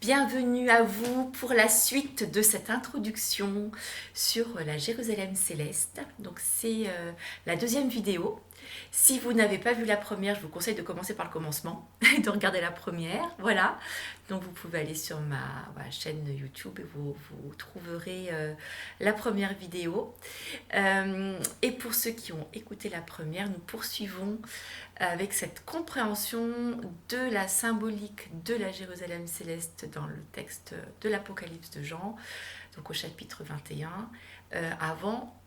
Bienvenue à vous pour la suite de cette introduction sur la Jérusalem céleste. Donc c'est la deuxième vidéo. Si vous n'avez pas vu la première, je vous conseille de commencer par le commencement et de regarder la première. Voilà. Donc vous pouvez aller sur ma chaîne YouTube et vous trouverez la première vidéo. Et pour ceux qui ont écouté la première, nous poursuivons avec cette compréhension de la symbolique de la Jérusalem céleste dans le texte de l'Apocalypse de Jean, donc au chapitre 21, avant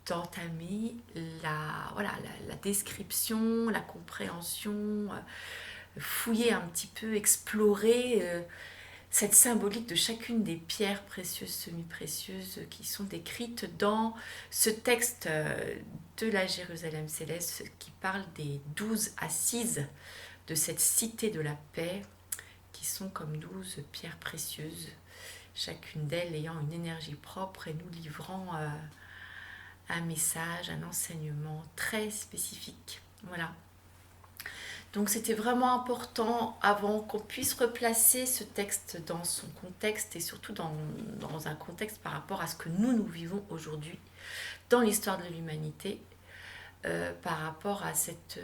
d'entamer la description, la compréhension, fouiller un petit peu, explorer cette symbolique de chacune des pierres précieuses, semi-précieuses qui sont décrites dans ce texte de la Jérusalem céleste qui parle des 12 assises de cette cité de la paix qui sont comme 12 pierres précieuses, chacune d'elles ayant une énergie propre et nous livrant un message, un enseignement très spécifique. Voilà. Donc c'était vraiment important avant qu'on puisse replacer ce texte dans son contexte et surtout dans un contexte par rapport à ce que nous vivons aujourd'hui dans l'histoire de l'humanité par rapport à cette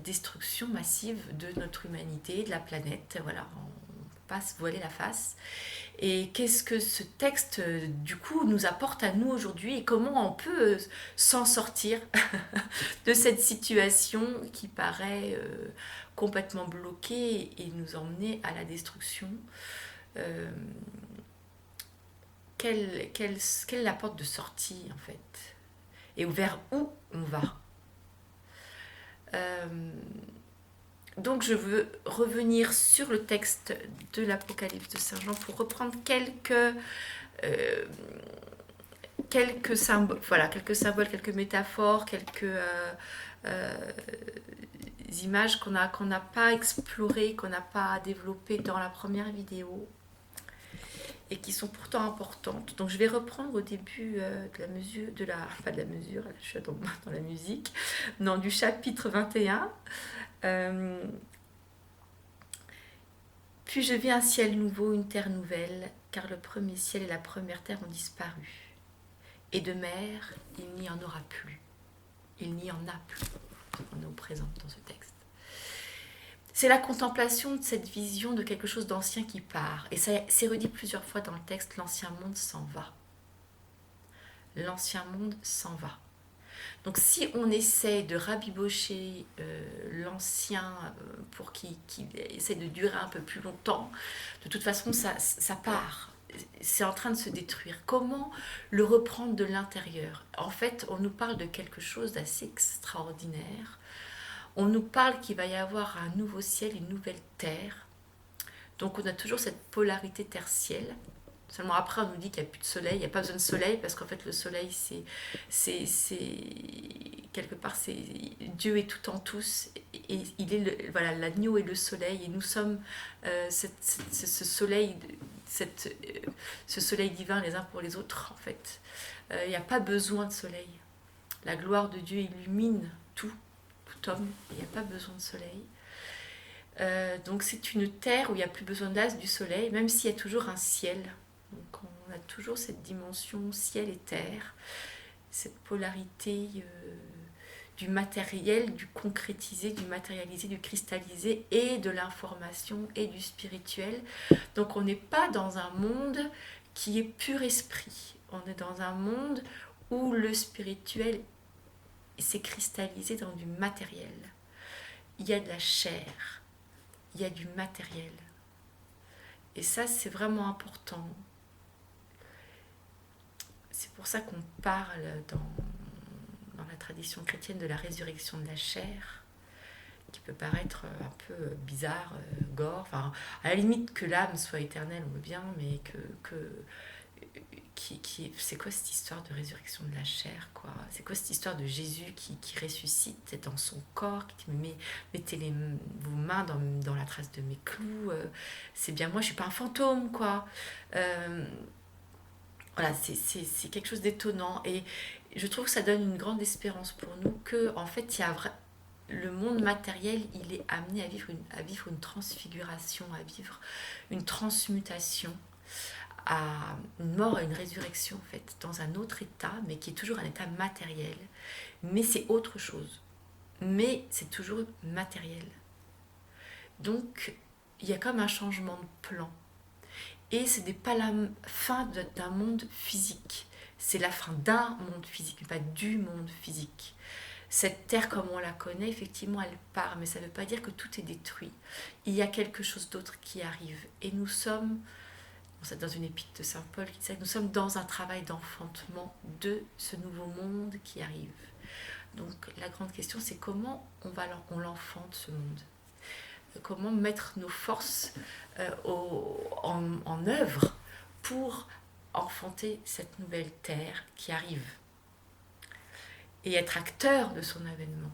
destruction massive de notre humanité, de la planète. Voilà, on ne peut pas se voiler la face. Et qu'est-ce que ce texte, du coup, nous apporte à nous aujourd'hui et comment on peut s'en sortir de cette situation qui paraît complètement bloquée et nous emmener à la destruction. Euh, quelle est la porte de sortie, en fait? Et vers où on va? Donc je veux revenir sur le texte de l'Apocalypse de Saint Jean pour reprendre quelques symboles, quelques métaphores, quelques images qu'on n'a pas explorées, qu'on n'a pas développées dans la première vidéo et qui sont pourtant importantes. Donc je vais reprendre au début de la mesure, pas de la mesure, là, je suis dans la musique, non, du chapitre 21. Puis je vis un ciel nouveau, une terre nouvelle, car le premier ciel et la première terre ont disparu. Et de mer, il n'y en aura plus. Il n'y en a plus. On est au présent dans ce texte. C'est la contemplation de cette vision de quelque chose d'ancien qui part. Et ça c'est redit plusieurs fois dans le texte, l'ancien monde s'en va. L'ancien monde s'en va. Donc si on essaie de rabibocher l'ancien pour qu'il essaie de durer un peu plus longtemps, de toute façon ça part. C'est en train de se détruire. Comment le reprendre de l'intérieur? En fait, on nous parle de quelque chose d'assez extraordinaire. On nous parle qu'il va y avoir un nouveau ciel, une nouvelle terre. Donc on a toujours cette polarité terre-ciel. Seulement après, on nous dit qu'il n'y a plus de soleil. Il n'y a pas besoin de soleil parce qu'en fait, le soleil, quelque part, c'est Dieu est tout en tous. Et il est l'agneau est le soleil. Et nous sommes ce soleil, ce soleil divin les uns pour les autres, en fait. Il n'y a pas besoin de soleil. La gloire de Dieu illumine tout homme. Il n'y a pas besoin de soleil. Donc c'est une terre où il n'y a plus besoin de l'as du soleil, même s'il y a toujours un ciel. Donc on a toujours cette dimension ciel et terre, cette polarité du matériel, du concrétisé, du matérialisé, du cristallisé et de l'information et du spirituel. Donc on n'est pas dans un monde qui est pur esprit. On est dans un monde où le spirituel s'est cristallisé dans du matériel. Il y a de la chair, il y a du matériel. Et ça, c'est vraiment important. C'est pour ça qu'on parle dans la tradition chrétienne de la résurrection de la chair, qui peut paraître un peu bizarre, gore. Enfin, à la limite que l'âme soit éternelle, on veut bien, mais c'est quoi cette histoire de résurrection de la chair, quoi? C'est quoi cette histoire de Jésus qui ressuscite dans son corps, qui dit mettez vos mains dans la trace de mes clous, c'est bien moi, je suis pas un fantôme, quoi. Voilà, c'est quelque chose d'étonnant et je trouve que ça donne une grande espérance pour nous que en fait le monde matériel, il est amené à vivre une transfiguration, à vivre une transmutation, à une mort et une résurrection en fait, dans un autre état, mais qui est toujours un état matériel. Mais c'est autre chose. Mais c'est toujours matériel. Donc, il y a comme un changement de plan. Et ce n'est pas la fin d'un monde physique. C'est la fin d'un monde physique, pas du monde physique. Cette terre comme on la connaît, effectivement, elle part, mais ça ne veut pas dire que tout est détruit. Il y a quelque chose d'autre qui arrive. Et nous sommes, c'est dans une épître de Saint Paul qui dit que nous sommes dans un travail d'enfantement de ce nouveau monde qui arrive. Donc la grande question, c'est comment on l'enfante ce monde. Comment mettre nos forces en œuvre pour enfanter cette nouvelle terre qui arrive et être acteur de son avènement.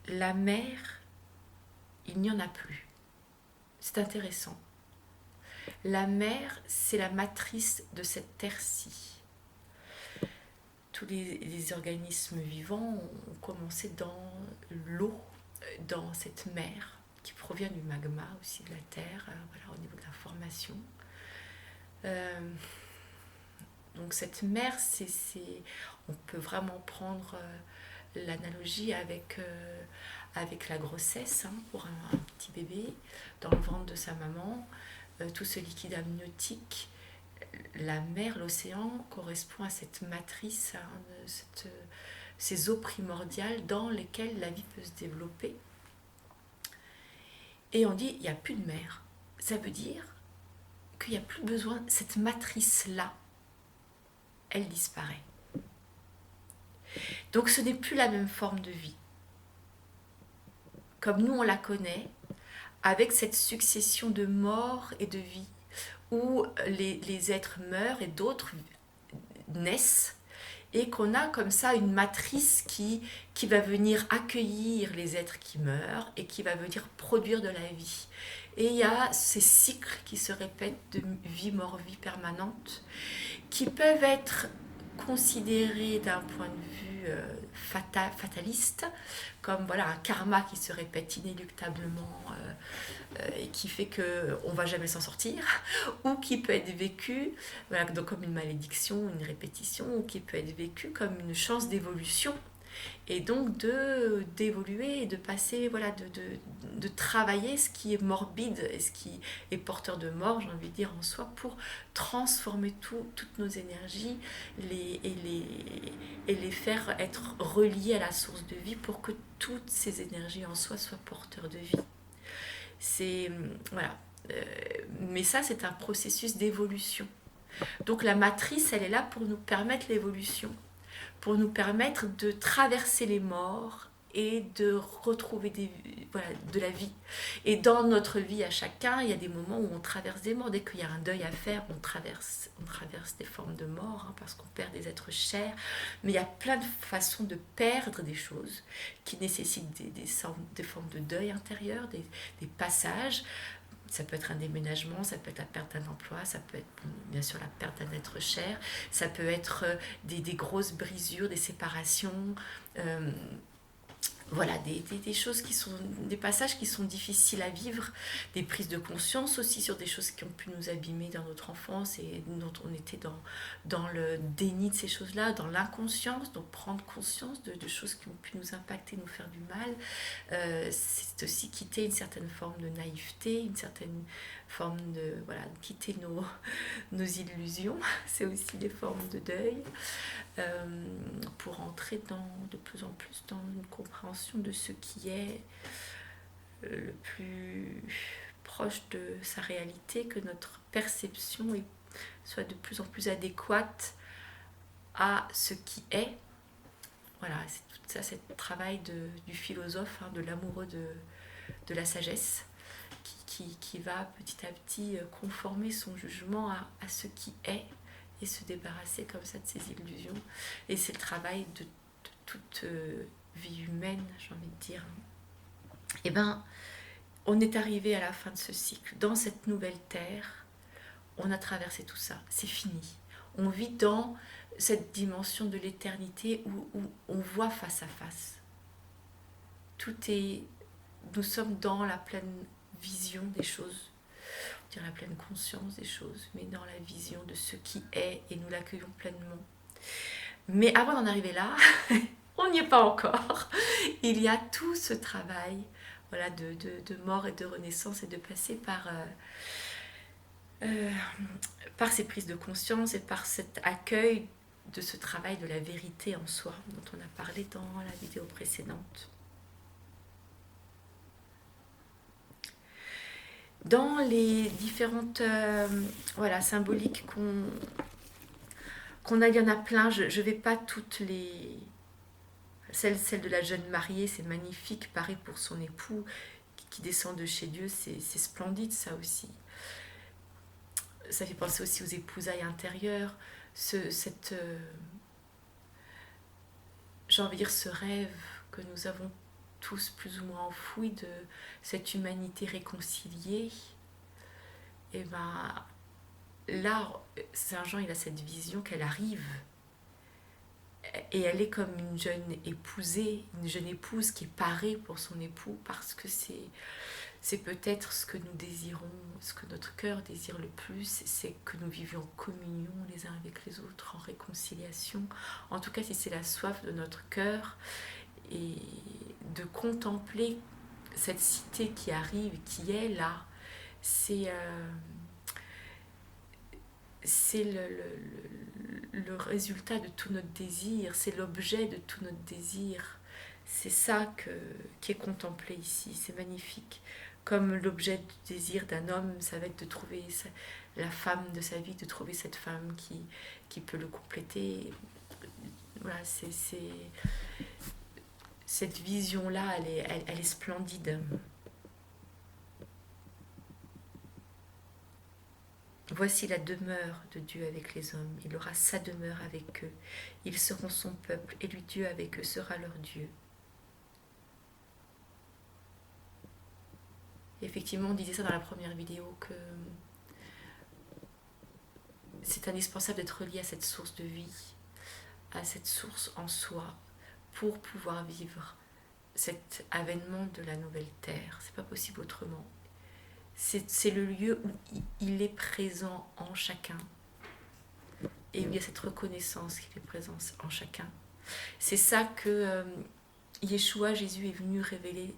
La mer, il n'y en a plus. C'est intéressant. La mer, c'est la matrice de cette terre-ci. Tous les organismes vivants ont commencé dans l'eau, dans cette mer qui provient du magma aussi de la terre, voilà, au niveau de la formation. Donc cette mer, on peut vraiment prendre l'analogie avec la grossesse, hein, pour un petit bébé dans le ventre de sa maman, tout ce liquide amniotique. La mer, l'océan correspond à cette matrice, hein, ces eaux primordiales dans lesquelles la vie peut se développer. Et on dit il n'y a plus de mer. Ça veut dire qu'il n'y a plus besoin, cette matrice-là, elle disparaît. Donc ce n'est plus la même forme de vie. Comme nous on la connaît, avec cette succession de morts et de vie, où les êtres meurent et d'autres naissent, et qu'on a comme ça une matrice qui va venir accueillir les êtres qui meurent et qui va venir produire de la vie. Et il y a ces cycles qui se répètent de vie, mort, vie permanente, qui peuvent être considérés d'un point de vue fataliste, comme voilà, un karma qui se répète inéluctablement et qui fait qu'on ne va jamais s'en sortir, ou qui peut être vécu voilà, donc comme une malédiction, une répétition, ou qui peut être vécu comme une chance d'évolution, et donc d'évoluer et de passer, voilà, de travailler ce qui est morbide et ce qui est porteur de mort, j'ai envie de dire, en soi, pour transformer toutes nos énergies et les faire être reliées à la source de vie pour que toutes ces énergies en soi soient porteurs de vie. C'est voilà, mais ça c'est un processus d'évolution. Donc la matrice, elle est là pour nous permettre l'évolution, pour nous permettre de traverser les morts et de retrouver de la vie. Et dans notre vie à chacun, il y a des moments où on traverse des morts. Dès qu'il y a un deuil à faire, on traverse des formes de mort, hein, parce qu'on perd des êtres chers. Mais il y a plein de façons de perdre des choses qui nécessitent des formes de deuil intérieur, des passages. Ça peut être un déménagement, ça peut être la perte d'un emploi, ça peut être bien sûr la perte d'un être cher, ça peut être des grosses brisures, des séparations, voilà, des choses qui sont, des passages qui sont difficiles à vivre, des prises de conscience aussi sur des choses qui ont pu nous abîmer dans notre enfance et dont on était dans le déni de ces choses-là, dans l'inconscience, donc prendre conscience de choses qui ont pu nous impacter, nous faire du mal. C'est aussi quitter une certaine forme de naïveté, une certaine forme de, voilà, quitter nos illusions, c'est aussi des formes de deuil. Pour entrer de plus en plus dans une compréhension de ce qui est le plus proche de sa réalité, que notre perception soit de plus en plus adéquate à ce qui est. Voilà, c'est tout ça, c'est le travail du philosophe, hein, de l'amoureux de la sagesse, qui va petit à petit conformer son jugement à ce qui est, et se débarrasser comme ça de ces illusions. Et c'est le travail de toute vie humaine, j'ai envie de dire. Et bien, on est arrivé à la fin de ce cycle. Dans cette nouvelle terre, on a traversé tout ça. C'est fini. on vit dans cette dimension de l'éternité où on voit face à face. Tout est... Nous sommes dans la pleine vision des choses, on dirait la pleine conscience des choses, mais dans la vision de ce qui est, et nous l'accueillons pleinement. Mais avant d'en arriver là, on n'y est pas encore. Il y a tout ce travail, voilà, de mort et de renaissance, et de passer par ces prises de conscience et par cet accueil de ce travail de la vérité en soi, dont on a parlé dans la vidéo précédente. Dans les différentes voilà, symboliques qu'on a, il y en a plein, je ne vais pas toutes les... Celle de la jeune mariée, c'est magnifique, pareil pour son époux qui descend de chez Dieu, c'est splendide ça aussi. Ça fait penser aussi aux épousailles intérieures, cette, j'ai envie de dire, ce rêve que nous avons tous plus ou moins enfoui de cette humanité réconciliée. Et ben là, Saint Jean, il a cette vision qu'elle arrive. Et elle est comme une jeune épousée, une jeune épouse qui est parée pour son époux, parce que c'est peut-être ce que nous désirons, ce que notre cœur désire le plus, c'est que nous vivions en communion les uns avec les autres, en réconciliation. En tout cas, si c'est la soif de notre cœur, et de contempler cette cité qui arrive, qui est là, c'est le résultat de tout notre désir, c'est l'objet de tout notre désir. C'est ça qui est contemplé ici, c'est magnifique. Comme l'objet du désir d'un homme, ça va être de trouver la femme de sa vie, de trouver cette femme qui peut le compléter. Voilà, cette vision-là, elle est splendide. Voici la demeure de Dieu avec les hommes. Il aura sa demeure avec eux. Ils seront son peuple, et lui, Dieu avec eux, sera leur Dieu. Et effectivement, on disait ça dans la première vidéo, que c'est indispensable d'être relié à cette source de vie, à cette source en soi, pour pouvoir vivre cet avènement de la nouvelle terre. C'est pas possible autrement. C'est le lieu où il est présent en chacun, et où il y a cette reconnaissance qu'il est présent en chacun. C'est ça que Yeshua, Jésus, est venu révéler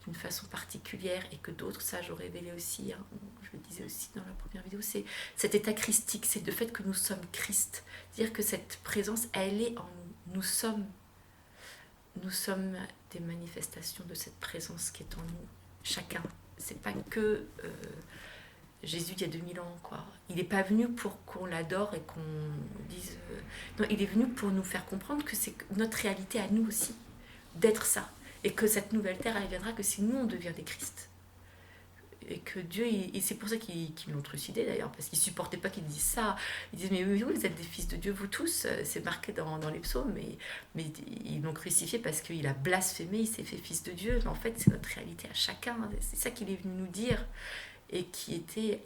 d'une façon particulière, et que d'autres sages ont révélé aussi, hein, je le disais aussi dans la première vidéo, c'est cet état christique, c'est le fait que nous sommes Christ, c'est-à-dire que cette présence, elle est en nous, nous sommes des manifestations de cette présence qui est en nous, chacun. C'est pas que Jésus il y a 2000 ans, quoi. Il n'est pas venu pour qu'on l'adore et qu'on dise... non, il est venu pour nous faire comprendre que c'est notre réalité à nous aussi, d'être ça. Et que cette nouvelle terre, elle viendra que si nous, on devient des Christ. Et que Dieu, et c'est pour ça qu'ils l'ont trucidé d'ailleurs, parce qu'ils ne supportaient pas qu'ils disent ça. Ils disent, mais oui, vous êtes des fils de Dieu, vous tous. C'est marqué dans les psaumes, mais ils l'ont crucifié parce qu'il a blasphémé, il s'est fait fils de Dieu. Mais en fait, c'est notre réalité à chacun. C'est ça qu'il est venu nous dire, et qui était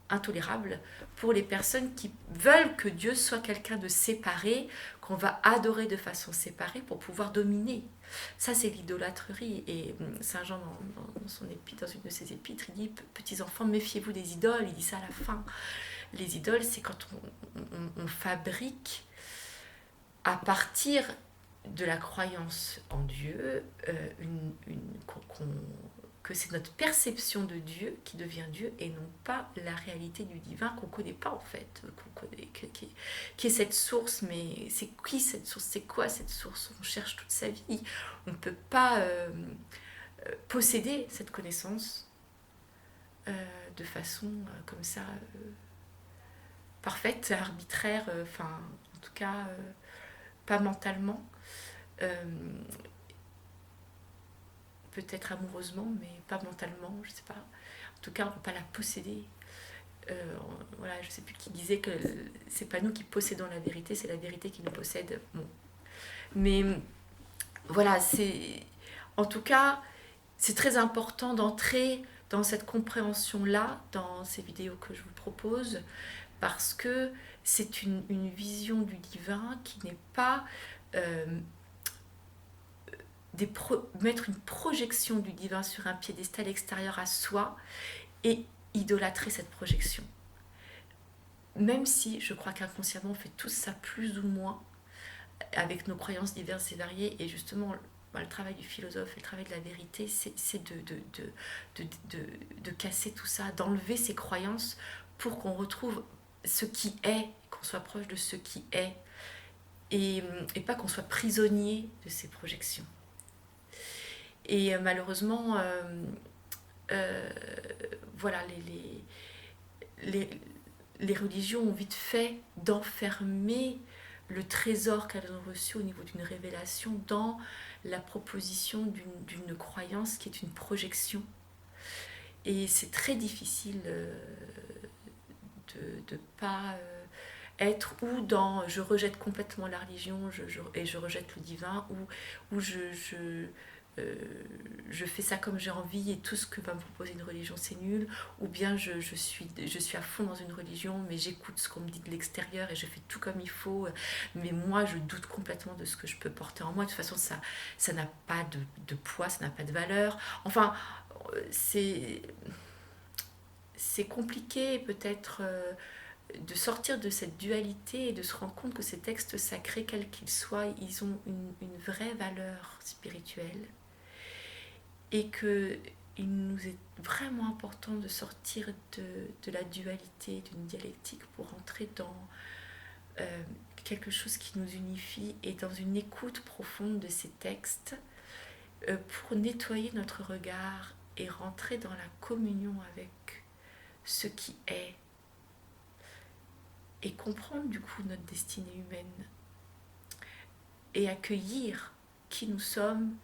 intolérable pour les personnes qui veulent que Dieu soit quelqu'un de séparé, qu'on va adorer de façon séparée pour pouvoir dominer. Ça, c'est l'idolâtrerie. Et Saint Jean, dans une de ses épîtres, il dit « Petits enfants, méfiez-vous des idoles ». Il dit ça à la fin. Les idoles, c'est quand on fabrique à partir de la croyance en Dieu, que c'est notre perception de Dieu qui devient Dieu, et non pas la réalité du divin qu'on ne connaît pas en fait, qui est cette source. Mais c'est qui cette source? C'est quoi cette source? On cherche toute sa vie. On ne peut pas posséder cette connaissance de façon comme ça parfaite, arbitraire, en tout cas pas mentalement. Peut-être amoureusement, mais pas mentalement, je sais pas. En tout cas, on ne peut pas la posséder. Voilà, je ne sais plus qui disait que c'est pas nous qui possédons la vérité, c'est la vérité qui nous possède. Bon. Mais voilà, en tout cas, c'est très important d'entrer dans cette compréhension-là, dans ces vidéos que je vous propose, parce que c'est une vision du divin qui n'est pas mettre une projection du divin sur un piédestal extérieur à soi et idolâtrer cette projection. Même si je crois qu'inconsciemment on fait tout ça plus ou moins avec nos croyances diverses et variées, et justement le travail du philosophe et le travail de la vérité, c'est de casser tout ça, d'enlever ces croyances pour qu'on retrouve ce qui est, qu'on soit proche de ce qui est, et pas qu'on soit prisonnier de ces projections. Et malheureusement, voilà, les religions ont vite fait d'enfermer le trésor qu'elles ont reçu au niveau d'une révélation dans la proposition d'une croyance qui est une projection. Et c'est très difficile de pas être ou dans je rejette complètement la religion et je rejette le divin, ou je fais ça comme j'ai envie et tout ce que va me proposer une religion c'est nul, ou bien je suis à fond dans une religion mais j'écoute ce qu'on me dit de l'extérieur et je fais tout comme il faut, mais moi je doute complètement de ce que je peux porter en moi. De toute façon ça n'a pas de poids, ça n'a pas de valeur. Enfin, c'est compliqué peut-être de sortir de cette dualité et de se rendre compte que ces textes sacrés, quels qu'ils soient, ils ont une vraie valeur spirituelle, et qu'il nous est vraiment important de sortir de la dualité, d'une dialectique, pour entrer dans quelque chose qui nous unifie et dans une écoute profonde de ces textes, pour nettoyer notre regard et rentrer dans la communion avec ce qui est, et comprendre du coup notre destinée humaine et accueillir qui nous sommes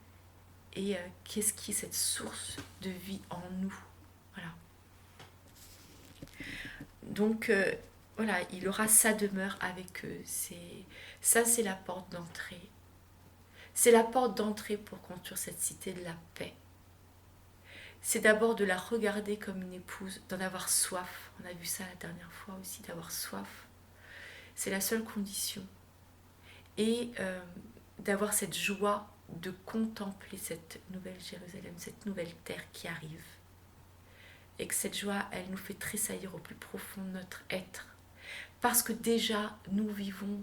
et qu'est-ce qui est cette source de vie en nous. Voilà. Donc voilà, il aura sa demeure avec eux. Ça, c'est la porte d'entrée. C'est la porte d'entrée pour construire cette cité de la paix. C'est d'abord de la regarder comme une épouse, d'en avoir soif. On a vu ça la dernière fois aussi, d'avoir soif. C'est la seule condition. Et d'avoir cette joie de contempler cette nouvelle Jérusalem, cette nouvelle terre qui arrive. Et que cette joie, elle nous fait tressaillir au plus profond de notre être. Parce que déjà, nous vivons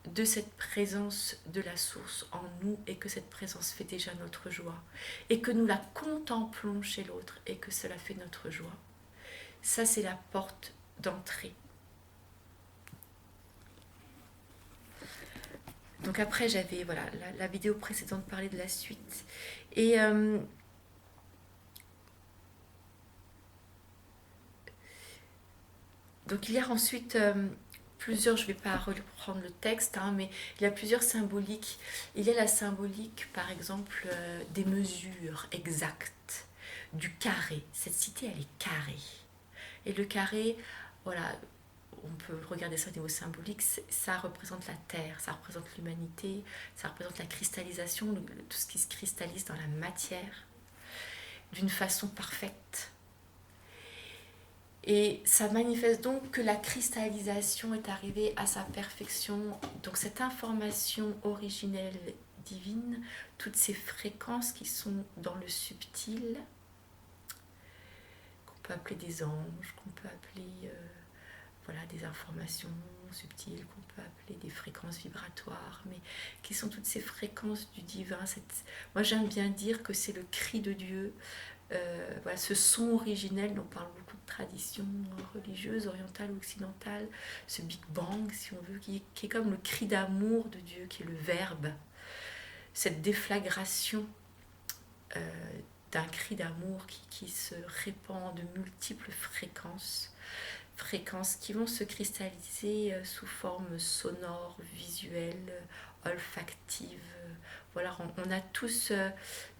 de cette présence de la source en nous, et que cette présence fait déjà notre joie. Et que nous la contemplons chez l'autre et que cela fait notre joie. Ça, c'est la porte d'entrée. Donc après, j'avais, voilà, la vidéo précédente parlait de la suite. Et donc il y a ensuite plusieurs, je ne vais pas reprendre le texte, mais il y a plusieurs symboliques. Il y a la symbolique, par exemple, des mesures exactes, du carré. Cette cité, elle est carrée. Et le carré, voilà, on peut regarder ça au niveau symbolique, ça représente la terre, ça représente l'humanité, ça représente la cristallisation, tout ce qui se cristallise dans la matière, d'une façon parfaite. Et ça manifeste donc que la cristallisation est arrivée à sa perfection. Donc cette information originelle divine, toutes ces fréquences qui sont dans le subtil, qu'on peut appeler des anges, qu'on peut appeler voilà, des informations subtiles, qu'on peut appeler des fréquences vibratoires, mais qui sont toutes ces fréquences du divin. Moi j'aime bien dire que c'est le cri de Dieu. Voilà, ce son originel dont parlent beaucoup de traditions religieuses, orientales ou occidentales, ce Big Bang, si on veut, qui est comme le cri d'amour de Dieu, qui est le Verbe, cette déflagration d'un cri d'amour qui se répand de multiples fréquences qui vont se cristalliser sous forme sonore, visuelle, olfactive. Voilà, on a tous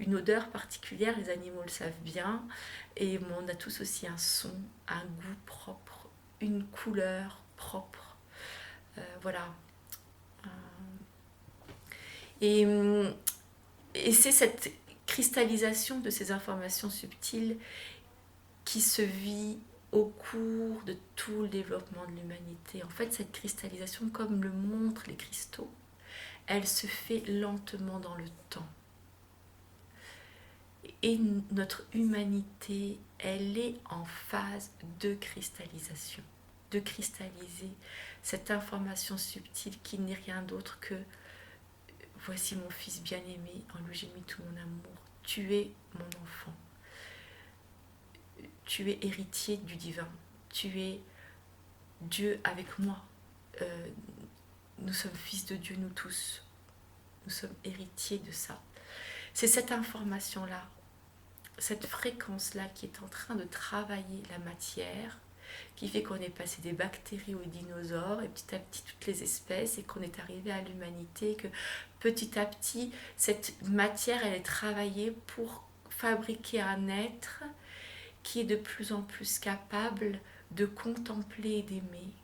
une odeur particulière, les animaux le savent bien, et on a tous aussi un son, un goût propre, une couleur propre. Voilà. Et c'est cette cristallisation de ces informations subtiles qui se vit au cours de tout le développement de l'humanité. En fait, cette cristallisation, comme le montrent les cristaux, elle se fait lentement dans le temps. Et notre humanité, elle est en phase de cristallisation, de cristalliser cette information subtile qui n'est rien d'autre que voici mon fils bien-aimé, en lui j'ai mis tout mon amour, tu es mon enfant, tu es héritier du divin, tu es Dieu avec moi, nous sommes fils de Dieu nous tous, nous sommes héritiers de ça. C'est cette information-là, cette fréquence-là qui est en train de travailler la matière, qui fait qu'on est passé des bactéries aux dinosaures et petit à petit toutes les espèces et qu'on est arrivé à l'humanité, que petit à petit cette matière elle est travaillée pour fabriquer un être qui est de plus en plus capable de contempler et d'aimer,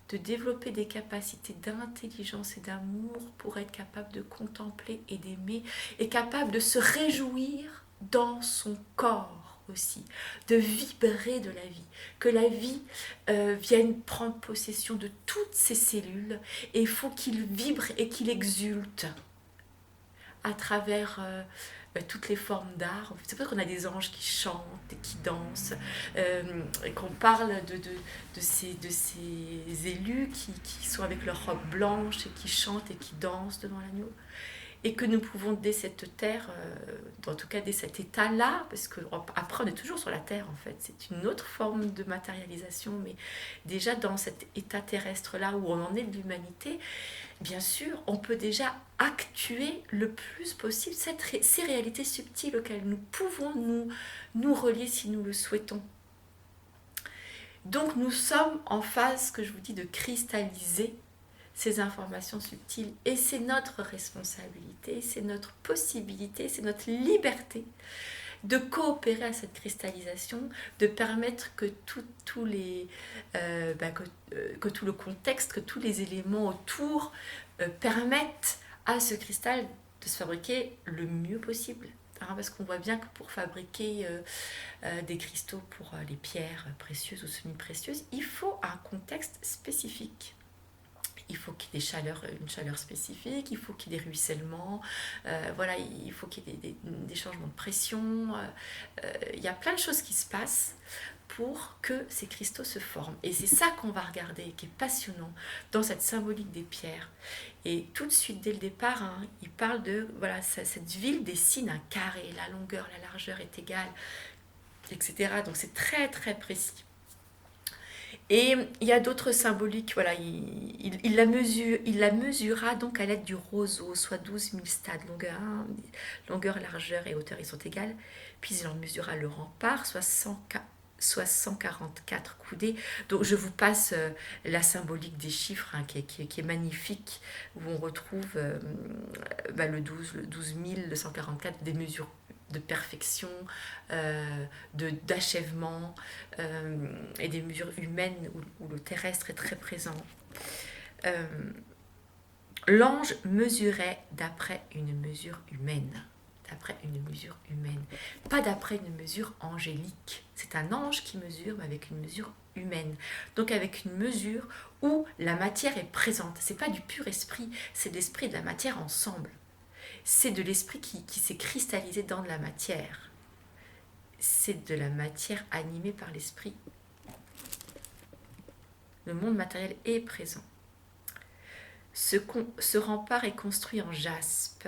de développer des capacités d'intelligence et d'amour pour être capable de contempler et d'aimer et capable de se réjouir dans son corps aussi, de vibrer de la vie, que la vie vienne prendre possession de toutes ses cellules et il faut qu'il vibre et qu'il exulte à travers toutes les formes d'art. C'est pour ça qu'on a des anges qui chantent et qui dansent, et qu'on parle de ces élus qui sont avec leur robe blanche et qui chantent et qui dansent devant l'agneau. Et que nous pouvons, dès cette terre, en tout cas dès cet état-là, parce qu'après on est toujours sur la terre en fait, c'est une autre forme de matérialisation, mais déjà dans cet état terrestre-là où on en est de l'humanité, bien sûr, on peut déjà actuer le plus possible ces réalités subtiles auxquelles nous pouvons nous relier si nous le souhaitons. Donc nous sommes en phase, que je vous dis, de cristalliser ces informations subtiles. Et c'est notre responsabilité, c'est notre possibilité, c'est notre liberté de coopérer à cette cristallisation, de permettre que tout le contexte, que tous les éléments autour permettent à ce cristal de se fabriquer le mieux possible. Parce qu'on voit bien que pour fabriquer des cristaux pour les pierres précieuses ou semi-précieuses, il faut un contexte spécifique. Il faut qu'il y ait une chaleur spécifique, il faut qu'il y ait des ruissellements, il faut qu'il y ait des changements de pression. Il y a plein de choses qui se passent pour que ces cristaux se forment. Et c'est ça qu'on va regarder, qui est passionnant dans cette symbolique des pierres. Et tout de suite, dès le départ, il parle de cette ville dessine un carré, la longueur, la largeur est égale, etc. Donc c'est très très précis. Et il y a d'autres symboliques, il la mesura donc à l'aide du roseau, soit 12 000 stades, longueur, largeur et hauteur, ils sont égales. Puis il en mesura le rempart, soit 144 coudées. Donc je vous passe la symbolique des chiffres qui est magnifique, où on retrouve le 12 144, des mesures de perfection, d'achèvement, et des mesures humaines où le terrestre est très présent. L'ange mesurait d'après une mesure humaine. Pas d'après une mesure angélique. C'est un ange qui mesure, mais avec une mesure humaine. Donc avec une mesure où la matière est présente. C'est pas du pur esprit, c'est de l'esprit et de la matière ensemble. C'est de l'esprit qui s'est cristallisé dans de la matière. C'est de la matière animée par l'esprit. Le monde matériel est présent. Ce rempart est construit en jaspe,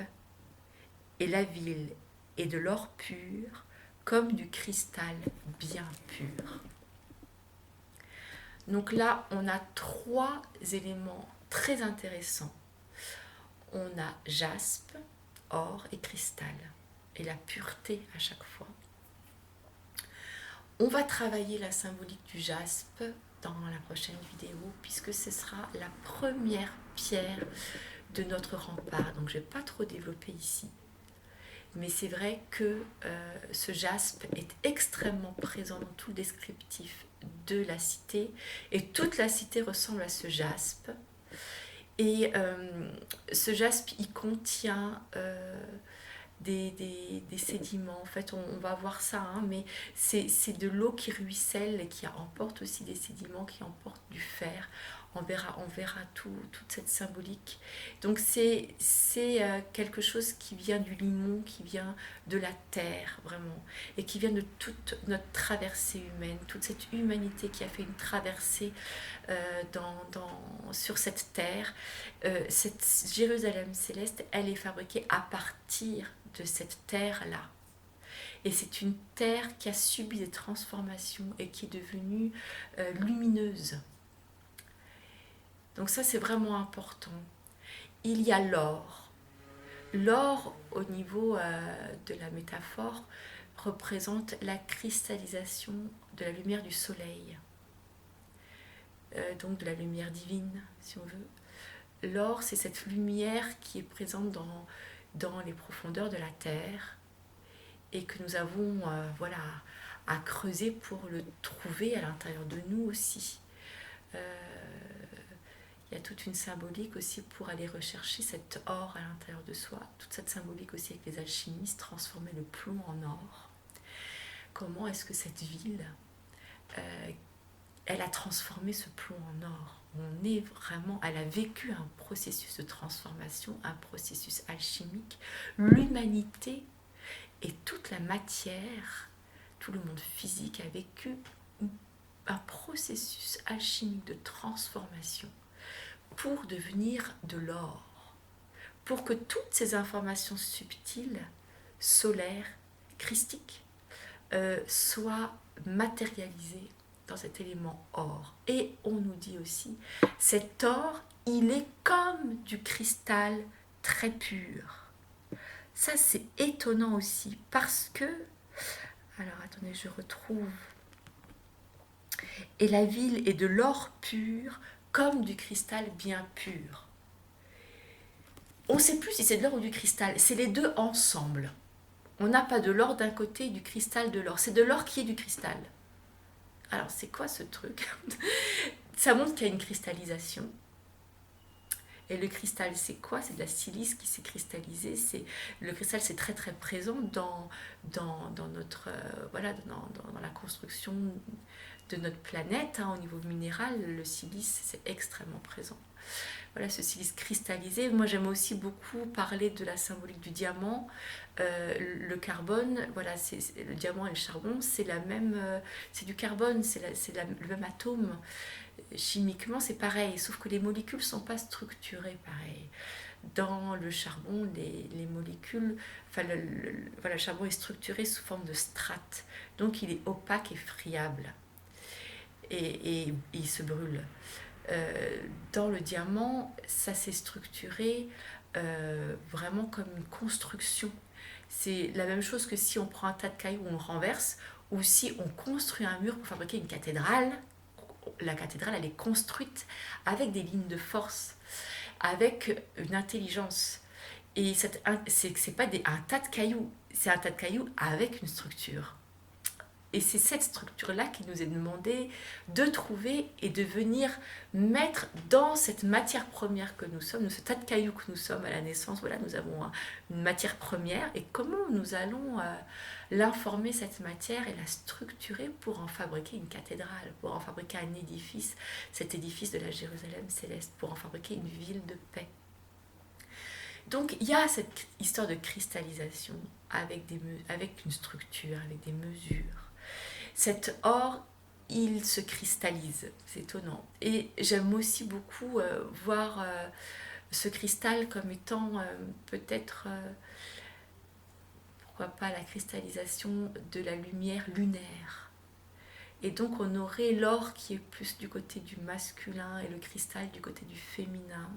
et la ville est de l'or pur, comme du cristal bien pur. Donc là, on a 3 éléments très intéressants. On a jaspe, or et cristal, et la pureté à chaque fois. On va travailler la symbolique du jaspe dans la prochaine vidéo, puisque ce sera la première pierre de notre rempart. Donc je ne vais pas trop développer ici. Mais c'est vrai que ce jaspe est extrêmement présent dans tout le descriptif de la cité. Et toute la cité ressemble à ce jaspe. Et ce jaspe, il contient des sédiments. En fait, on va voir ça, hein, mais c'est de l'eau qui ruisselle et qui emporte aussi des sédiments, qui emporte du fer. On verra toute cette symbolique. Donc c'est quelque chose qui vient du limon, qui vient de la terre, vraiment, et qui vient de toute notre traversée humaine, toute cette humanité qui a fait une traversée sur cette terre. Cette Jérusalem céleste, elle est fabriquée à partir de cette terre-là. Et c'est une terre qui a subi des transformations et qui est devenue lumineuse. Donc ça, c'est vraiment important. Il y a l'or. L'or, au niveau de la métaphore, représente la cristallisation de la lumière du soleil. Donc de la lumière divine, si on veut. L'or, c'est cette lumière qui est présente dans les profondeurs de la terre et que nous avons à creuser pour le trouver à l'intérieur de nous aussi. Il y a toute une symbolique aussi pour aller rechercher cet or à l'intérieur de soi, toute cette symbolique aussi avec les alchimistes, transformer le plomb en or. Comment est-ce que cette ville, elle a transformé ce plomb en or? Elle a vécu un processus de transformation, un processus alchimique. L'humanité et toute la matière, tout le monde physique a vécu un processus alchimique de transformation pour devenir de l'or, pour que toutes ces informations subtiles, solaires, christiques, soient matérialisées dans cet élément or. Et on nous dit aussi, cet or, il est comme du cristal très pur. Ça, c'est étonnant aussi, parce que... Alors, attendez, je retrouve... Et la ville est de l'or pur, comme du cristal bien pur. On ne sait plus si c'est de l'or ou du cristal, c'est les deux ensemble. On n'a pas de l'or d'un côté et du cristal de l'or, c'est de l'or qui est du cristal. Alors c'est quoi ce truc? Ça montre qu'il y a une cristallisation. Et le cristal, c'est quoi? C'est de la silice qui s'est cristallisée. Le cristal, c'est très très présent dans notre dans la construction de notre planète, hein, au niveau minéral. Le silice, c'est extrêmement présent. Voilà, ce silice cristallisé. Moi, j'aime aussi beaucoup parler de la symbolique du diamant. Le carbone, voilà, le diamant et le charbon, c'est c'est du carbone, le même atome. Chimiquement, c'est pareil, sauf que les molécules ne sont pas structurées pareil. Dans le charbon, les molécules, le charbon est structuré sous forme de strates, donc il est opaque et friable, et il se brûle. Dans le diamant, ça s'est structuré vraiment comme une construction. C'est la même chose que si on prend un tas de cailloux, on le renverse, ou si on construit un mur pour fabriquer une cathédrale. La cathédrale, elle est construite avec des lignes de force, avec une intelligence. Et c'est pas un tas de cailloux, c'est un tas de cailloux avec une structure. Et c'est cette structure-là qui nous est demandée de trouver et de venir mettre dans cette matière première que nous sommes, ce tas de cailloux que nous sommes à la naissance. Voilà, nous avons une matière première, et comment nous allons l'informer, cette matière, et la structurer pour en fabriquer une cathédrale, pour en fabriquer un édifice, cet édifice de la Jérusalem céleste, pour en fabriquer une ville de paix. Donc il y a cette histoire de cristallisation avec une structure, avec des mesures. Cet or, il se cristallise, c'est étonnant. Et j'aime aussi beaucoup voir ce cristal comme étant peut-être, pourquoi pas, la cristallisation de la lumière lunaire. Et donc on aurait l'or qui est plus du côté du masculin et le cristal du côté du féminin.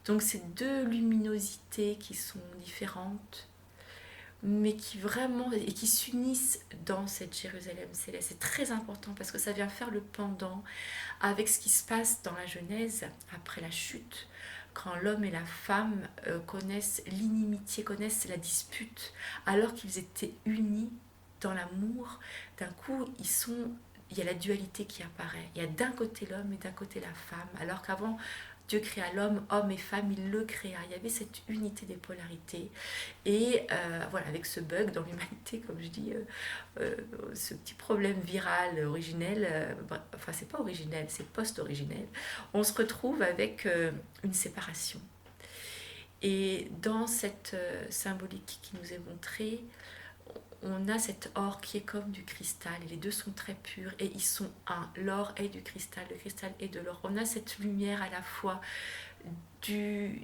Donc c'est deux luminosités qui sont différentes, mais qui vraiment et qui s'unissent dans cette Jérusalem céleste. C'est très important parce que ça vient faire le pendant avec ce qui se passe dans la Genèse après la chute, quand l'homme et la femme connaissent l'inimitié, connaissent la dispute, alors qu'ils étaient unis dans l'amour. D'un coup, il y a la dualité qui apparaît. Il y a d'un côté l'homme et d'un côté la femme, alors qu'avant, Dieu créa l'homme, homme et femme, il le créa. Il y avait cette unité des polarités. Et voilà, avec ce bug dans l'humanité, comme je dis, ce petit problème viral originel, enfin c'est pas originel, c'est post-originel, on se retrouve avec une séparation. Et dans cette symbolique qui nous est montrée, on a cet or qui est comme du cristal, et les deux sont très purs et ils sont un. L'or est du cristal, le cristal est de l'or. On a cette lumière à la fois de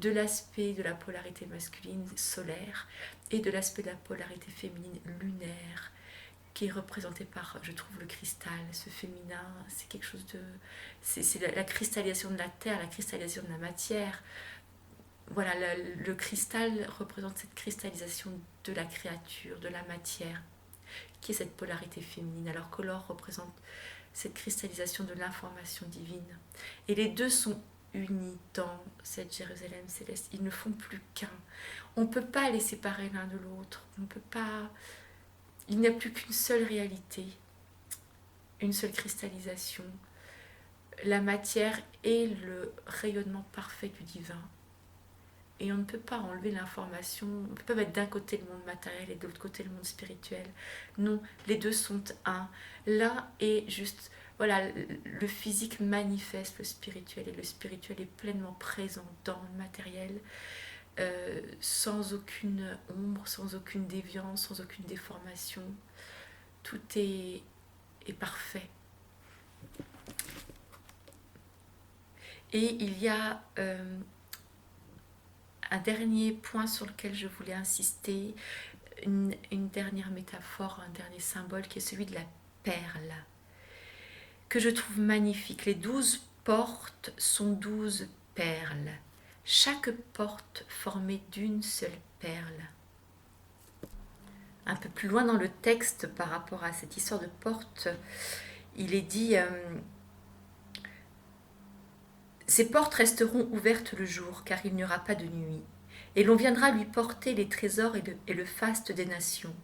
l'aspect de la polarité masculine solaire et de l'aspect de la polarité féminine lunaire, qui est représenté par, je trouve, le cristal, ce féminin. C'est quelque chose de... C'est la cristallisation de la terre, la cristallisation de la matière. Voilà, le cristal représente cette cristallisation de la créature, de la matière, qui est cette polarité féminine, alors que l'or représente cette cristallisation de l'information divine. Et les deux sont unis dans cette Jérusalem céleste. Ils ne font plus qu'un. On ne peut pas les séparer l'un de l'autre. On peut pas... Il n'y a plus qu'une seule réalité, une seule cristallisation. La matière est le rayonnement parfait du divin. Et on ne peut pas enlever l'information, on ne peut pas mettre d'un côté le monde matériel et de l'autre côté le monde spirituel. Non, les deux sont un. L'un est juste, voilà, le physique manifeste le spirituel et le spirituel est pleinement présent dans le matériel, sans aucune ombre, sans aucune déviance, sans aucune déformation. Tout est parfait. Et il y a... un dernier point sur lequel je voulais insister, une dernière métaphore, un dernier symbole qui est celui de la perle, que je trouve magnifique. Les 12 portes sont 12 perles, chaque porte formée d'une seule perle. Un peu plus loin dans le texte par rapport à cette histoire de porte, il est dit... Ces portes resteront ouvertes le jour, car il n'y aura pas de nuit. Et l'on viendra lui porter les trésors et le faste des nations.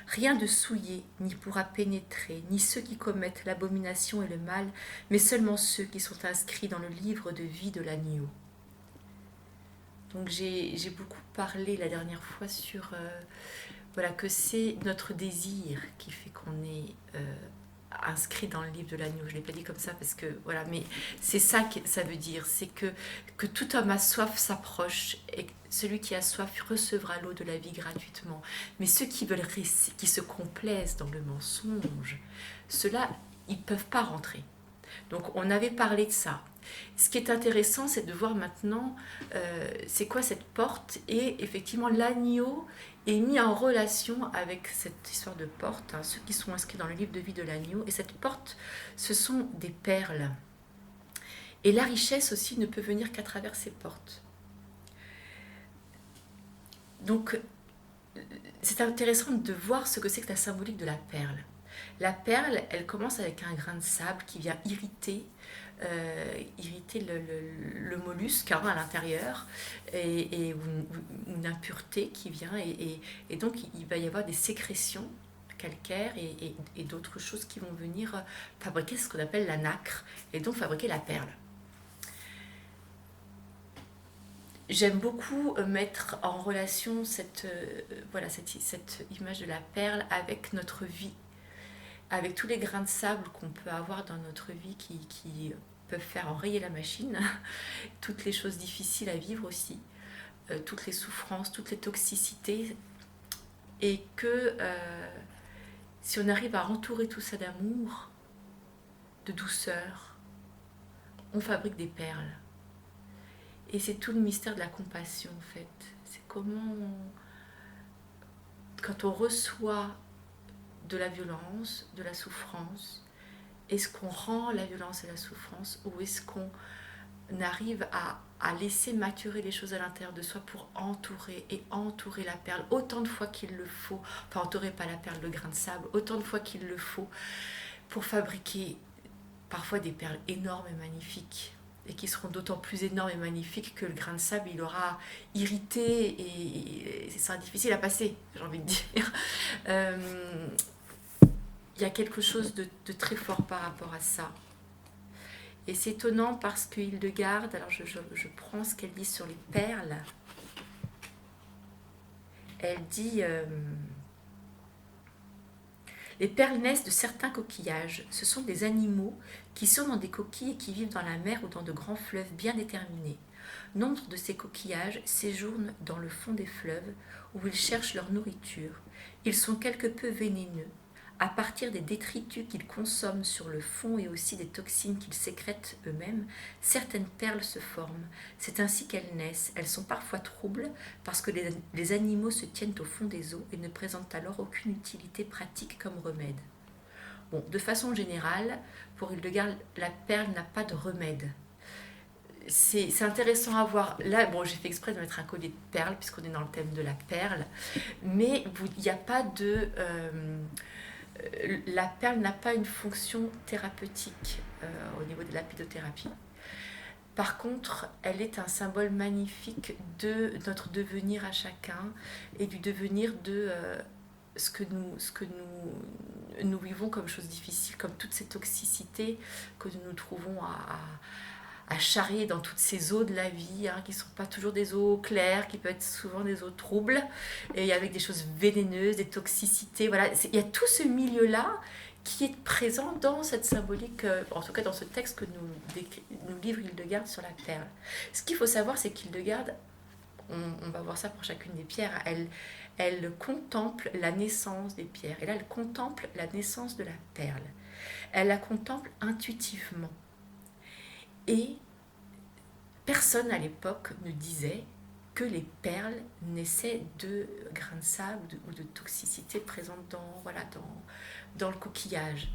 Rien de souillé n'y pourra pénétrer, ni ceux qui commettent l'abomination et le mal, mais seulement ceux qui sont inscrits dans le livre de vie de l'agneau. Donc j'ai beaucoup parlé la dernière fois sur voilà, que c'est notre désir qui fait qu'on est... inscrit dans le livre de l'agneau. Je ne l'ai pas dit comme ça parce que voilà, mais c'est ça que ça veut dire, c'est que tout homme a soif s'approche et celui qui a soif recevra l'eau de la vie gratuitement. Mais ceux qui veulent qui se complaisent dans le mensonge, ceux-là, ils ne peuvent pas rentrer. Donc on avait parlé de ça. Ce qui est intéressant, c'est de voir maintenant c'est quoi cette porte, et effectivement l'agneau est mis en relation avec cette histoire de porte, hein, ceux qui sont inscrits dans le livre de vie de l'agneau, et cette porte, ce sont des perles. Et la richesse aussi ne peut venir qu'à travers ces portes. Donc c'est intéressant de voir ce que c'est que la symbolique de la perle. La perle, elle commence avec un grain de sable qui vient irriter le mollusque, hein, à l'intérieur, et une impureté qui vient, et donc il va y avoir des sécrétions calcaires et d'autres choses qui vont venir fabriquer ce qu'on appelle la nacre, et donc fabriquer la perle. J'aime beaucoup mettre en relation cette image de la perle avec notre vie, avec tous les grains de sable qu'on peut avoir dans notre vie qui peuvent faire enrayer la machine, toutes les choses difficiles à vivre aussi, toutes les souffrances, toutes les toxicités, et que si on arrive à entourer tout ça d'amour, de douceur, on fabrique des perles. Et c'est tout le mystère de la compassion en fait. C'est comment, quand on reçoit de la violence, de la souffrance, est-ce qu'on rend la violence et la souffrance, ou est-ce qu'on arrive à laisser maturer les choses à l'intérieur de soi pour entourer la perle autant de fois qu'il le faut, enfin entourer pas la perle, le grain de sable, autant de fois qu'il le faut pour fabriquer parfois des perles énormes et magnifiques, et qui seront d'autant plus énormes et magnifiques que le grain de sable il aura irrité et ce sera difficile à passer, j'ai envie de dire. Il y a quelque chose de très fort par rapport à ça. Et c'est étonnant parce que Hildegarde, alors je prends ce qu'elle dit sur les perles, elle dit les perles naissent de certains coquillages. Ce sont des animaux qui sont dans des coquilles et qui vivent dans la mer ou dans de grands fleuves bien déterminés. Nombre de ces coquillages séjournent dans le fond des fleuves où ils cherchent leur nourriture. Ils sont quelque peu vénéneux. À partir des détritus qu'ils consomment sur le fond et aussi des toxines qu'ils sécrètent eux-mêmes, certaines perles se forment. C'est ainsi qu'elles naissent. Elles sont parfois troubles parce que les animaux se tiennent au fond des eaux et ne présentent alors aucune utilité pratique comme remède. Bon, de façon générale, pour Hildegarde, la perle n'a pas de remède. C'est intéressant à voir. Là, bon, j'ai fait exprès de mettre un collier de perles puisqu'on est dans le thème de la perle, mais il n'y a pas de... la perle n'a pas une fonction thérapeutique au niveau de lapidotherapie. Par contre, elle est un symbole magnifique de notre devenir à chacun et du devenir de ce que nous vivons comme chose difficile, comme toute cette toxicité que nous trouvons à charrier dans toutes ces eaux de la vie, hein, qui ne sont pas toujours des eaux claires, qui peuvent être souvent des eaux troubles, et avec des choses vénéneuses, des toxicités. Voilà, il y a tout ce milieu-là qui est présent dans cette symbolique, en tout cas dans ce texte que nous livre Hildegarde sur la perle. Ce qu'il faut savoir, c'est qu'Hildegarde, on va voir ça pour chacune des pierres, elle contemple la naissance des pierres. Et là, elle contemple la naissance de la perle. Elle la contemple intuitivement. Et personne à l'époque ne disait que les perles naissaient de grains de sable ou de toxicité présente dans le coquillage.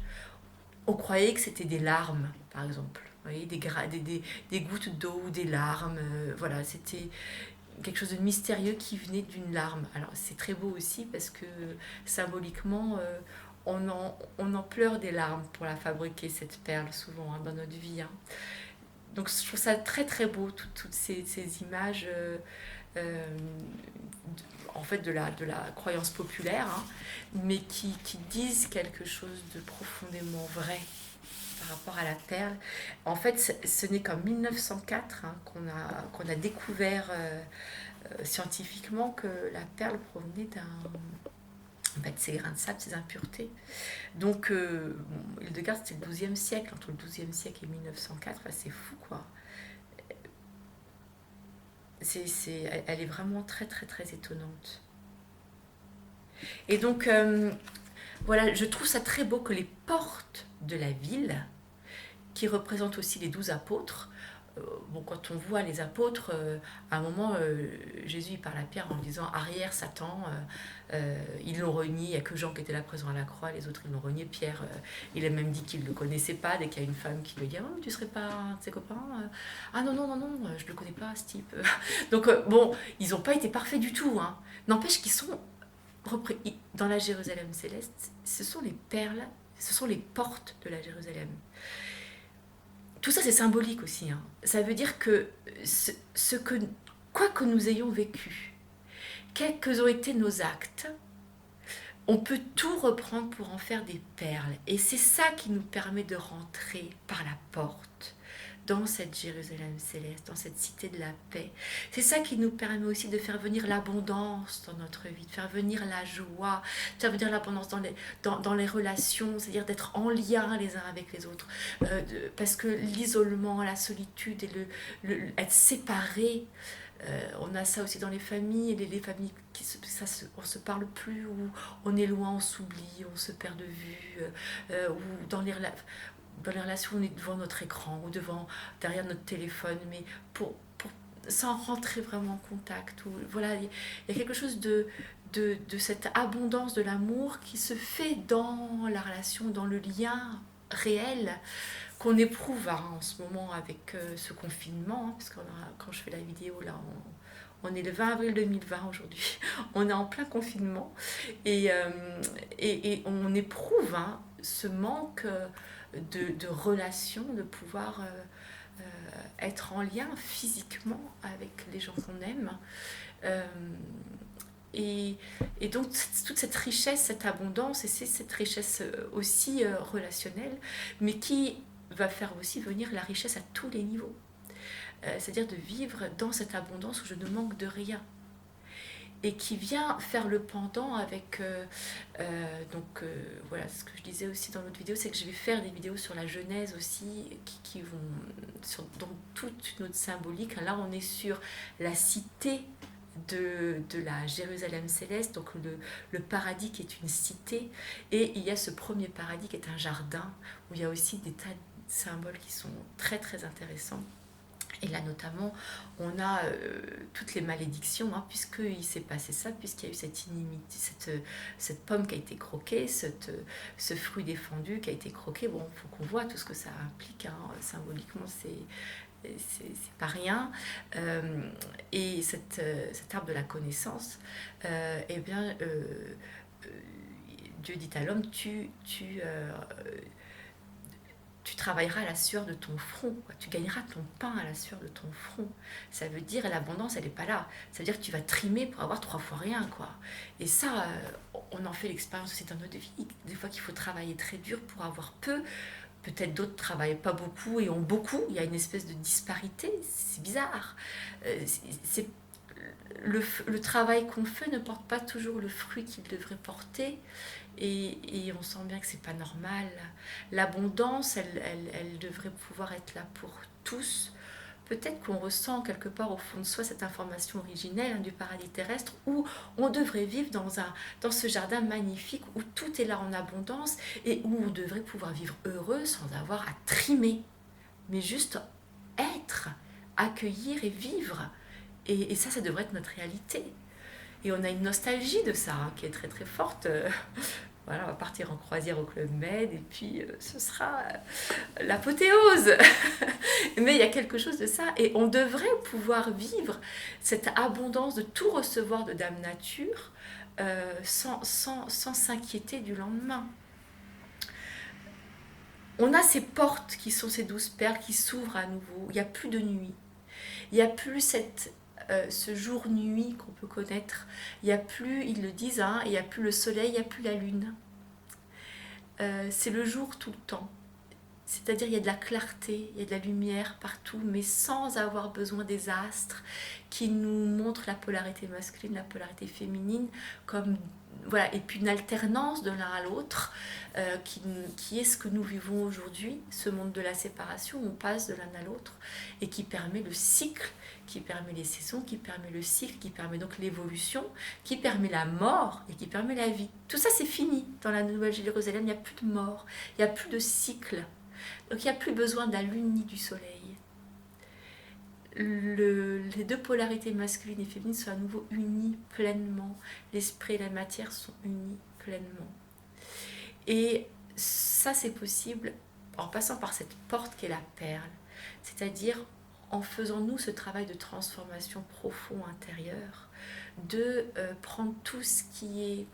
On croyait que c'était des larmes, par exemple. Vous voyez, des gouttes d'eau ou des larmes. Voilà, c'était quelque chose de mystérieux qui venait d'une larme. Alors c'est très beau aussi parce que symboliquement, on en pleure des larmes pour la fabriquer, cette perle, souvent, hein, dans notre vie. Hein. Donc je trouve ça très très beau, toutes ces images euh, en fait de la croyance populaire, hein, mais qui disent quelque chose de profondément vrai par rapport à la perle. En fait, ce n'est qu'en 1904 hein, qu'on a découvert scientifiquement que la perle provenait de ces grains de sable, ces impuretés. Donc, Hildegarde, c'était le XIIe siècle, entre le XIIe siècle et 1904, c'est fou, quoi. Elle est vraiment très, très, très étonnante. Et donc, voilà, je trouve ça très beau que les portes de la ville, qui représentent aussi les 12 apôtres, bon, quand on voit les apôtres, à un moment, Jésus il parle à Pierre en disant arrière Satan, ils l'ont renié, il n'y a que Jean qui était là présent à la croix, les autres ils l'ont renié. Pierre, il a même dit qu'il ne le connaissait pas, dès qu'il y a une femme qui lui dit oh, tu ne serais pas un de ses copains ah non, non, non, non, je ne le connais pas ce type. Donc, bon, ils n'ont pas été parfaits du tout. Hein. N'empêche qu'ils sont dans la Jérusalem céleste, ce sont les perles, ce sont les portes de la Jérusalem. Tout ça, c'est symbolique aussi. Hein. Ça veut dire que quoi que nous ayons vécu, quels qu'ont été nos actes, on peut tout reprendre pour en faire des perles. Et c'est ça qui nous permet de rentrer par la porte dans cette Jérusalem céleste, dans cette cité de la paix. C'est ça qui nous permet aussi de faire venir l'abondance dans notre vie, de faire venir la joie, de faire venir l'abondance dans les relations, c'est-à-dire d'être en lien les uns avec les autres. Parce que l'isolement, la solitude et être séparés, on a ça aussi dans les familles, les familles on se parle plus, ou on est loin, on s'oublie, on se perd de vue, ou dans les relations, on est devant notre écran ou derrière notre téléphone, mais sans rentrer vraiment en contact. Voilà, il y a quelque chose de cette abondance de l'amour qui se fait dans la relation, dans le lien réel qu'on éprouve en ce moment avec ce confinement, hein, parce que quand je fais la vidéo, là, on est le 20 avril 2020 aujourd'hui, on est en plein confinement, et on éprouve hein, ce manque de relation, de pouvoir être en lien physiquement avec les gens qu'on aime. Et donc toute cette richesse, cette abondance, et c'est cette richesse aussi relationnelle, mais qui va faire aussi venir la richesse à tous les niveaux. C'est-à-dire de vivre dans cette abondance où je ne manque de rien. Et qui vient faire le pendant avec voilà, ce que je disais aussi dans l'autre vidéo, c'est que je vais faire des vidéos sur la Genèse aussi qui vont dans toute notre symbolique. Là on est sur la cité de la Jérusalem céleste, donc le paradis qui est une cité, et il y a ce premier paradis qui est un jardin où il y a aussi des tas de symboles qui sont très très intéressants. Et là notamment, on a toutes les malédictions, hein, puisqu'il s'est passé ça, puisqu'il y a eu cette inimité, cette pomme qui a été croquée, ce fruit défendu qui a été croqué. Bon, il faut qu'on voit tout ce que ça implique, hein, symboliquement, c'est pas rien. Et cet arbre de la connaissance, eh bien, Dieu dit à l'homme, tu travailleras à la sueur de ton front, quoi. Tu gagneras ton pain à la sueur de ton front. Ça veut dire, l'abondance, elle n'est pas là. Ça veut dire que tu vas trimer pour avoir 3 fois rien, quoi. Et ça, on en fait l'expérience aussi dans notre vie. Des fois qu'il faut travailler très dur pour avoir peu. Peut-être d'autres ne travaillent pas beaucoup et ont beaucoup. Il y a une espèce de disparité. C'est bizarre. C'est le travail qu'on fait ne porte pas toujours le fruit qu'il devrait porter. Et on sent bien que c'est pas normal. L'abondance, elle devrait pouvoir être là pour tous. Peut-être qu'on ressent quelque part au fond de soi cette information originelle, hein, du paradis terrestre, où on devrait vivre dans ce jardin magnifique où tout est là en abondance et où on devrait pouvoir vivre heureux sans avoir à trimer, mais juste être, accueillir et vivre. Et ça devrait être notre réalité. Et on a une nostalgie de ça, hein, qui est très très forte. Voilà, on va partir en croisière au Club Med et puis ce sera l'apothéose. Mais il y a quelque chose de ça et on devrait pouvoir vivre cette abondance de tout recevoir de Dame Nature sans s'inquiéter du lendemain. On a ces portes qui sont ces 12 perles qui s'ouvrent à nouveau. Il n'y a plus de nuit. Il n'y a plus ce jour-nuit qu'on peut connaître. Il n'y a plus, ils le disent, hein, il n'y a plus le soleil, il n'y a plus la lune. C'est le jour tout le temps. C'est-à-dire il y a de la clarté, il y a de la lumière partout, mais sans avoir besoin des astres qui nous montrent la polarité masculine, la polarité féminine, comme voilà, et puis une alternance de l'un à l'autre, qui est ce que nous vivons aujourd'hui, ce monde de la séparation, où on passe de l'un à l'autre, et qui permet le cycle, qui permet les saisons, qui permet le cycle, qui permet donc l'évolution, qui permet la mort et qui permet la vie. Tout ça c'est fini dans la Nouvelle Jérusalem, il n'y a plus de mort, il n'y a plus de cycle. Donc il n'y a plus besoin de la lune ni du soleil. Les deux polarités masculines et féminines sont à nouveau unies pleinement. L'esprit et la matière sont unis pleinement. Et ça c'est possible en passant par cette porte qu'est la perle. C'est-à-dire en faisant nous ce travail de transformation profond intérieur, de prendre tout ce qui est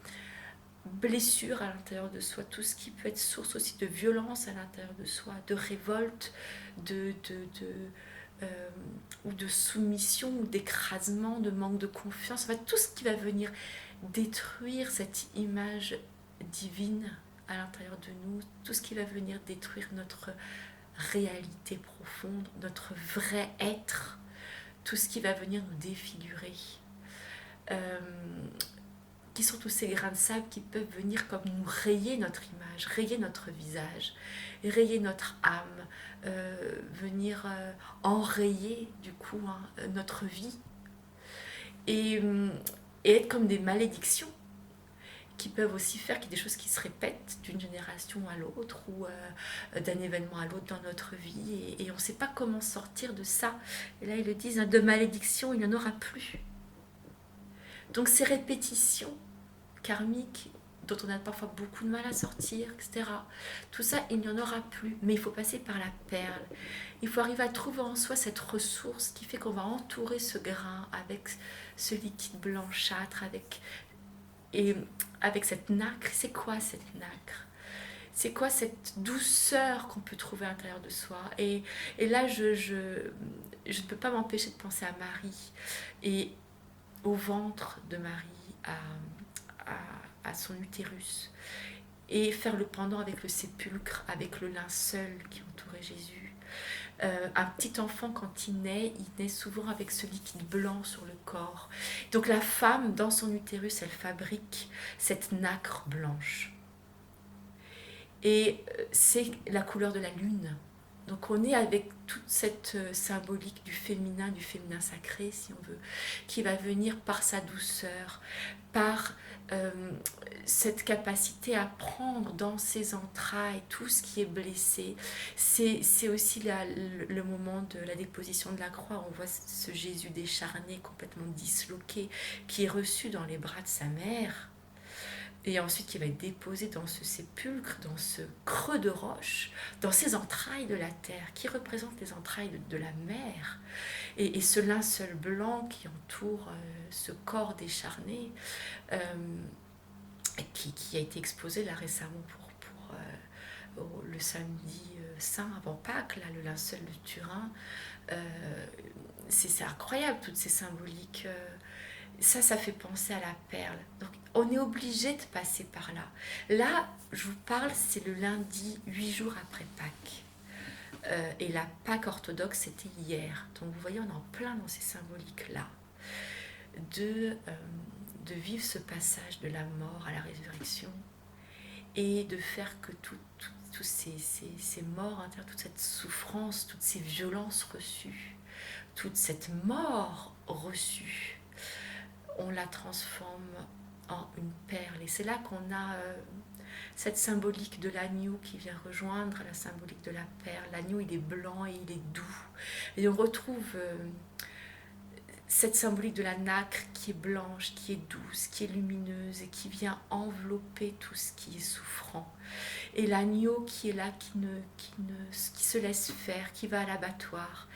blessure à l'intérieur de soi, tout ce qui peut être source aussi de violence à l'intérieur de soi, de révolte, ou de soumission, ou d'écrasement, de manque de confiance, enfin, tout ce qui va venir détruire cette image divine à l'intérieur de nous, tout ce qui va venir détruire notre réalité profonde, notre vrai être, tout ce qui va venir nous défigurer. Qui sont tous ces grains de sable qui peuvent venir comme nous rayer notre image, rayer notre visage, rayer notre âme, venir enrayer du coup notre vie et être comme des malédictions qui peuvent aussi faire qu'il y a des choses qui se répètent d'une génération à l'autre ou d'un événement à l'autre dans notre vie et on ne sait pas comment sortir de ça. Et là ils le disent, hein, de malédiction il n'y en aura plus. Donc ces répétitions karmiques dont on a parfois beaucoup de mal à sortir, etc. Tout ça, il n'y en aura plus. Mais il faut passer par la perle. Il faut arriver à trouver en soi cette ressource qui fait qu'on va entourer ce grain avec ce liquide blanchâtre, avec cette nacre. C'est quoi cette nacre ? C'est quoi cette douceur qu'on peut trouver à l'intérieur de soi ? Et là, je ne peux pas m'empêcher de penser à Marie et au ventre de Marie, à son utérus. et faire le pendant avec le sépulcre, avec le linceul qui entourait Jésus. Un petit enfant, quand il naît souvent avec ce liquide blanc sur le corps. Donc la femme, dans son utérus, elle fabrique cette nacre blanche. Et c'est la couleur de la lune. Donc on est avec toute cette symbolique du féminin sacré, si on veut, qui va venir par sa douceur, par cette capacité à prendre dans ses entrailles tout ce qui est blessé. C'est aussi le moment de la déposition de la croix. On voit ce Jésus décharné, complètement disloqué, qui est reçu dans les bras de sa mère, et ensuite qui va être déposé dans ce sépulcre, dans ce creux de roche, dans ces entrailles de la terre, qui représentent les entrailles de la mer, et ce linceul blanc qui entoure ce corps décharné, qui a été exposé là récemment pour le samedi saint avant Pâques, là, le linceul de Turin. C'est incroyable, toutes ces symboliques. Ça fait penser à la perle. Donc on est obligé de passer par là. Là, je vous parle, c'est le lundi, 8 jours après Pâques. Et la Pâques orthodoxe, c'était hier. Donc vous voyez, on est en plein dans ces symboliques-là. De vivre ce passage de la mort à la résurrection et de faire que tous ces morts intérieures, toute cette souffrance, toutes ces violences reçues, toute cette mort reçue, on la transforme en une perle. Et c'est là qu'on a cette symbolique de l'agneau qui vient rejoindre la symbolique de la perle. L'agneau, il est blanc et il est doux. Et on retrouve cette symbolique de la nacre qui est blanche, qui est douce, qui est lumineuse et qui vient envelopper tout ce qui est souffrant. Et l'agneau qui est là, qui se laisse faire, qui va à l'abattoir,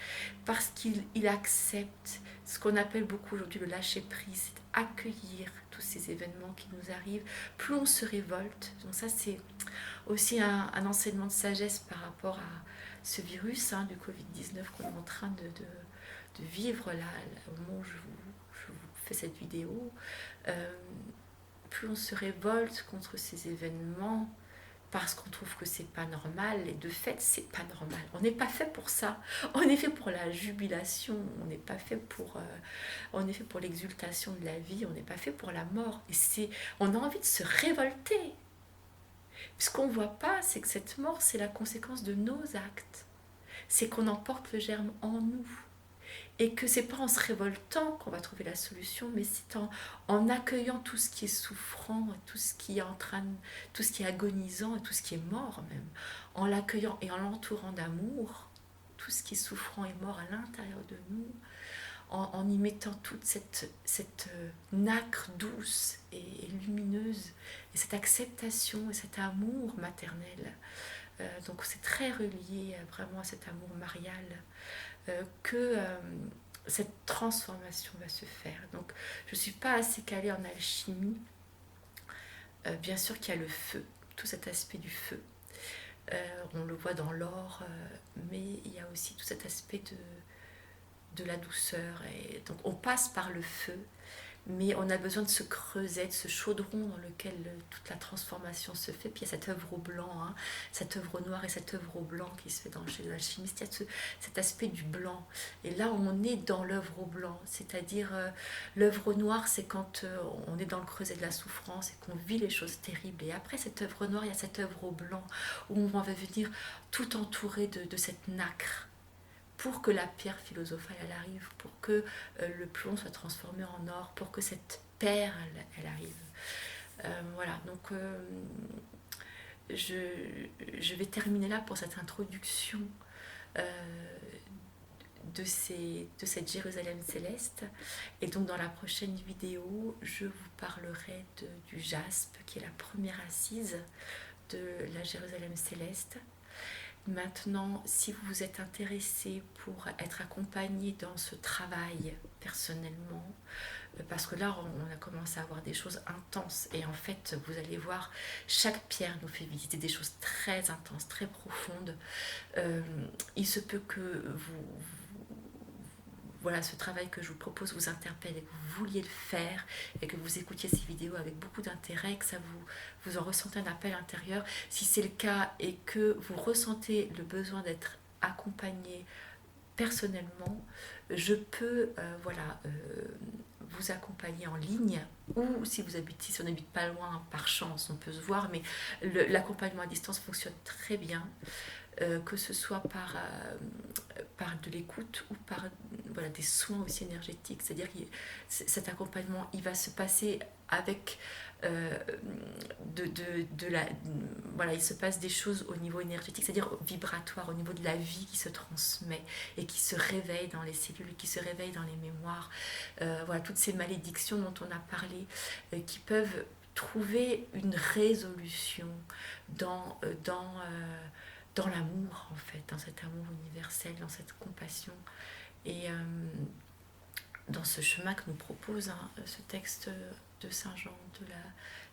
parce qu'il accepte ce qu'on appelle beaucoup aujourd'hui le lâcher-prise, c'est accueillir tous ces événements qui nous arrivent. Plus on se révolte, donc ça c'est aussi un enseignement de sagesse par rapport à ce virus du Covid-19 qu'on est en train de vivre là, au moment où je vous fais cette vidéo. Plus on se révolte contre ces événements, parce qu'on trouve que c'est pas normal, et de fait c'est pas normal. On n'est pas fait pour ça. On est fait pour la jubilation, on n'est pas fait pour l'exultation de la vie, on n'est pas fait pour la mort. Et on a envie de se révolter. Ce qu'on voit pas, c'est que cette mort, c'est la conséquence de nos actes. C'est qu'on emporte le germe en nous. Et que c'est pas en se révoltant qu'on va trouver la solution, mais c'est en accueillant tout ce qui est souffrant, tout ce qui est tout ce qui est agonisant et tout ce qui est mort même, en l'accueillant et en l'entourant d'amour, tout ce qui est souffrant et mort à l'intérieur de nous, en y mettant toute cette nacre douce et lumineuse, et cette acceptation et cet amour maternel. Donc c'est très relié vraiment à cet amour marial, que cette transformation va se faire. Donc je ne suis pas assez calée en alchimie. Bien sûr qu'il y a le feu, tout cet aspect du feu. On le voit dans l'or, mais il y a aussi tout cet aspect de la douceur. Et donc on passe par le feu, mais on a besoin de ce creuset, de ce chaudron dans lequel toute la transformation se fait. Puis il y a cette œuvre au blanc, cette œuvre au noir et cette œuvre au blanc qui se fait chez l'alchimiste. Il y a cet aspect du blanc. Et là, on est dans l'œuvre au blanc. C'est-à-dire, l'œuvre au noir, c'est quand on est dans le creuset de la souffrance et qu'on vit les choses terribles. Et après cette œuvre noire, il y a cette œuvre au blanc, où on va venir tout entourer de cette nacre, pour que la pierre philosophale elle arrive, pour que le plomb soit transformé en or, pour que cette perle elle arrive. Voilà, donc je vais terminer là pour cette introduction de cette Jérusalem céleste. Et donc dans la prochaine vidéo, je vous parlerai du jaspe, qui est la première assise de la Jérusalem céleste. Maintenant, si vous vous êtes intéressé pour être accompagné dans ce travail personnellement, parce que là, on a commencé à avoir des choses intenses, et en fait, vous allez voir, chaque pierre nous fait visiter des choses très intenses, très profondes. Il se peut que voilà, ce travail que je vous propose vous interpelle et que vous vouliez le faire et que vous écoutiez ces vidéos avec beaucoup d'intérêt, que ça vous en ressentez un appel intérieur. Si c'est le cas et que vous ressentez le besoin d'être accompagné personnellement, je peux vous accompagner en ligne, ou si on n'habite pas loin, par chance, on peut se voir, mais l'accompagnement à distance fonctionne très bien, que ce soit par de l'écoute ou par des soins aussi énergétiques. C'est-à-dire que cet accompagnement, il va se passer avec il se passe des choses au niveau énergétique, c'est-à-dire vibratoire, au niveau de la vie qui se transmet et qui se réveille dans les cellules, qui se réveille dans les mémoires. Toutes ces malédictions dont on a parlé, qui peuvent trouver une résolution dans l'amour, en fait, dans cet amour universel, dans cette compassion et dans ce chemin que nous propose ce texte de Saint Jean, de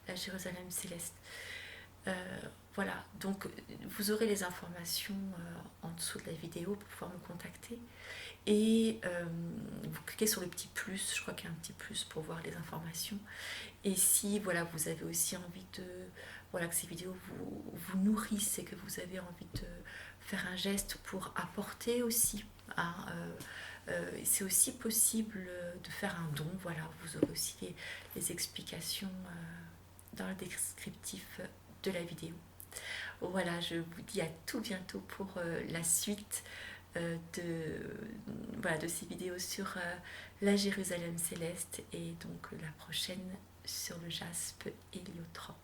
la Jérusalem céleste. Donc vous aurez les informations en dessous de la vidéo pour pouvoir me contacter. Et vous cliquez sur le petit plus, je crois qu'il y a un petit plus pour voir les informations. Et si vous avez aussi envie que ces vidéos vous nourrissent et que vous avez envie de faire un geste pour apporter aussi, c'est aussi possible de faire un don. Vous aurez aussi les explications dans le descriptif de la vidéo. Je vous dis à tout bientôt pour la suite de ces vidéos sur la Jérusalem céleste, et donc la prochaine sur le jaspe héliotrope.